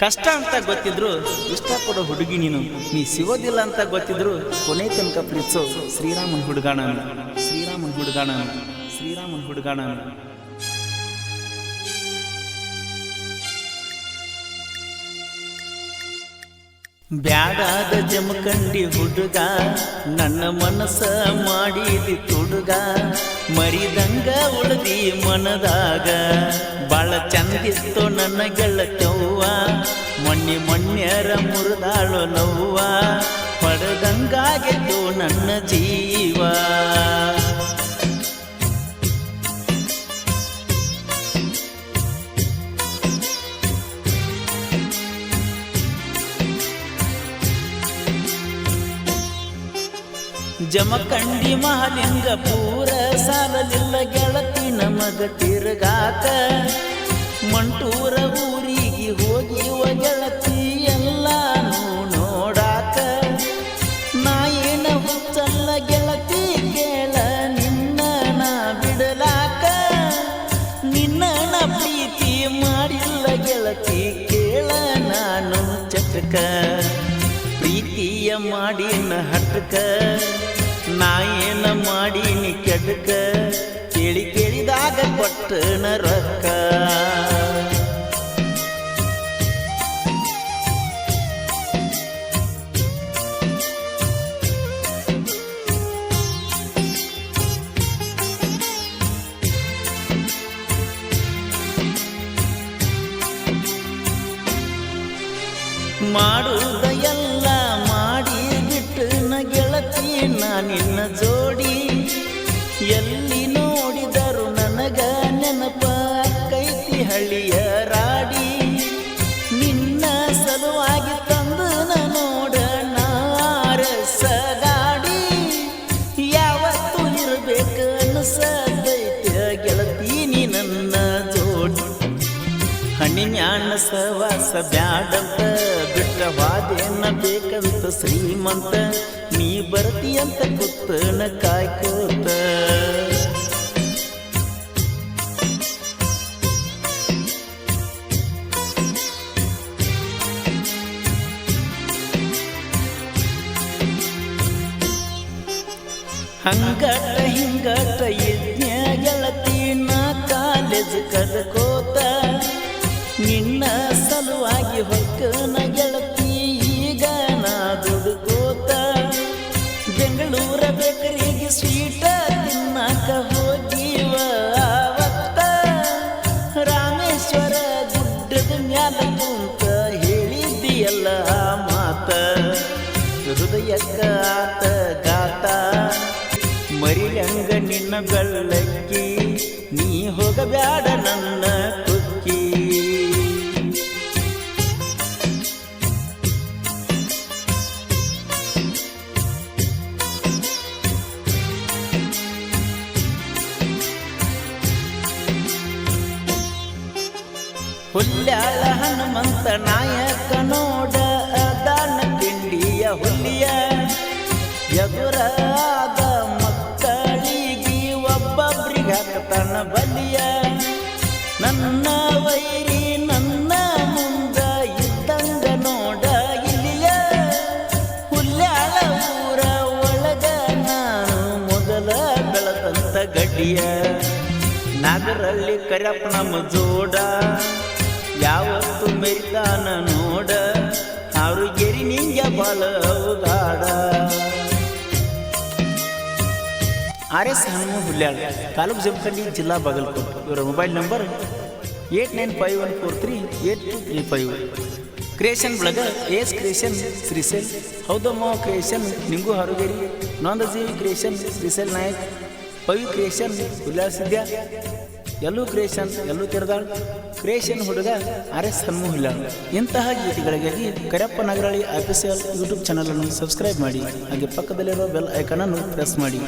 ಕಷ್ಟ ಅಂತ ಗೊತ್ತಿದ್ರು ಇಷ್ಟಪಡೋ ಹುಡುಗಿ ನೀ ಸಿಗೋದಿಲ್ಲ ಅಂತ ಗೊತ್ತಿದ್ರು ಕೊನೆ ತನಕ ಪ್ರೀತಿಸೋ ಶ್ರೀರಾಮನ್ ಹುಡುಗಾಣ ಶ್ರೀರಾಮನ್ ಹುಡುಗಾಣ ಶ್ರೀರಾಮನ್ ಹುಡುಗಾಣ. ಬ್ಯಾಡಾದ ಜಮಖಂಡಿ ಹುಡುಗ ನನ್ನ ಮನಸ್ಸ ಮಾಡಿದಿ ತುಡುಗ, ಮರಿದಂಗ ಉಳಿದಿ ಮನದಾಗ ಬಾಳ ಚಂದಿತ್ತು ನನ್ನ ಗೆಳತವ್ವ, ಮೊನ್ನೆರ ಮುರಿದಾಳು ನೋವ್ವ, ಪಡೆದಂಗಾಗಿತ್ತು ನನ್ನ ಜೀವ. ಜಮಖಂಡಿ ಮಹಾಲಿಂಗಪುರ ಸಾಲಲಿಲ್ಲ ಗೆಳತಿ ನಮಗ ತಿರುಗಾಕ, ಮಂಟೂರ ಊರಿಗೆ ಹೋಗಿವ ಗೆಳತಿ ಎಲ್ಲಾನು ನೋಡಾಕ. ನಾ ಏನ ಹುಚ್ಚಲ್ಲ ಗೆಳತಿ ಕೇಳ ನಿನ್ನ ನಾ ಬಿಡಲಾಕ, ನಿನ್ನ ನಾ ಪ್ರೀತಿ ಮಾಡಿಲ್ಲ ಗೆಳತಿ ಕೇಳ ನಾನು ಚಟಕ, ಪ್ರೀತಿಯ ಮಾಡಿನ ಹಟಕ ನಾ ಏನ ಮಾಡೀನಿ ಕೆಡಕ, ಕೇಳಿದಾಗ ಕೊಟ್ಟನ ರೊಕ್ಕ. ಮಾಡುವುದ ಎಲ್ಲ ಮಾಡಿ ಬಿಟ್ಟನ ಗೆಳತಿ ನಾ ನಿನ್ನ ಜೋಡಿ, ಎಲ್ಲಿ ನೋಡಿದರು ನನಗ ನೆನಪ ಕೈತಿ ಹಳ್ಳಿಯ ರಾಡಿ. ನಿನ್ನ ಸಲುವಾಗಿ ತಂದು ನೋಡ ನಾರಸ ಗಾಡಿ, ಯಾವತ್ತು ಇರಬೇಕು ಅನಿಸದೈತೆ ಗೆಳತಿ ನೀ ನನ್ನ ಜೋಡಿ. ಹಣ್ಣಿನ್ಯಾಣ ಸವಾಸ ಬ್ಯಾಡಂತ ಬಿಟ್ಟವಾದೇನ ಬೇಕಂತ ಶ್ರೀಮಂತ, ನೀ ಬರ್ತೀಯಂತ ಕೂತನ ಕಾಯ್ಕೋತ. ಹಂಗಟ ಹಿಂಗಟ ಯಜ್ಞ ಗೆಳತಿ ನಾ ಕಾಲೇಜ್ ಕದಕೋತ, ನಿನ್ನ ಸಲುವಾಗಿ ಹೊಕ್ಕನ ಗೆಳತಿ ಈಗ ನಾ ದುಡುಕೋತ. ಬೆಂಗಳೂರ ಬೇಕರಿಗೆ ಸ್ವೀಟ ತಿನ್ನಾಕ ಹೋಗಿವ ಅವತ್ತ, ರಾಮೇಶ್ವರ ಗುಡ್ಡದ ಮ್ಯಾಲ ಕುಂತ ಹೇಳಿದ್ದಿಯಲ್ಲ ಮಾತ. ಹೃದಯಕ್ಕ ಆತ ಗಾತ ಮರಿಯಂಗ ನಿನ್ನ ಬೆಳ್ಳಕ್ಕಿ, ನೀ ಹೋಗಬ್ಯಾಡ ನನ್ನ ಕುಕ್ಕಿ. ಹುಲ್ಯಾಳ ಹನುಮಂತ ನಾಯಕ ನೋಡ ಅದಾನ ತಿಂಡಿಯ ಹುಲಿಯ, ಎದುರಾದ ಮಕ್ಕಳಿಗೆ ಒಬ್ಬೊಬ್ರಿಗಾಕತನ ಬಲಿಯ. ನನ್ನ ವೈರಿ ನನ್ನ ಮುಂದ ಇದ್ದಂಗ ನೋಡ ಇಲಿಯ, ಹುಲ್ಯಾಳ ಊರ ಒಳಗ ನಾನು ಮೊದಲ ಬೆಳದಂತ ಗಡ್ಡಿಯ. ನಾಗರಲ್ಲಿ ಕರ್ಯಪ್ಪ ನಮ್ಮ ಜೋಡ ಯಾವತ್ತು ಮೆರಿತಾನ ನೋಡ, ಅವ್ರಿಗೆರಿ ನಿಂಗ ಬಾಳ ಗಾಡ. RS ಹನುಮ ಹುಲ್ಯಾಳ, ತಾಲೂಕು ಜಮಖಂಡಿ, ಜಿಲ್ಲಾ ಬಾಗಲಕೋಟೆ. ಇವರ ಮೊಬೈಲ್ ನಂಬರ್ 8951438235. ಕ್ರಿಯೇಷನ್ ಬಳಗ AS creation Shrishail, Houdamma creation Ningu Harugeri, Nondajeevi creation Shrishail Nayak, Pavi creation Hulyal Siddya, Ellu creation Ellu Tirdal, creation ಹುಡುಗ RS ಹನುಮ ಹುಲ್ಯಾಳ. ಇಂತಹ ಗೀತೆಗಳಿಗಾಗಿ ಕರ್ಯಪ್ಪ ನಾಗರಳ್ಳಿ ಆಫೀಸಿಯಲ್ ಯೂಟ್ಯೂಬ್ ಚಾನಲನ್ನು ಸಬ್ಸ್ಕ್ರೈಬ್ ಮಾಡಿ, ಹಾಗೆ ಪಕ್ಕದಲ್ಲಿರೋ ಬೆಲ್ ಐಕಾನನ್ನು ಪ್ರೆಸ್ ಮಾಡಿ.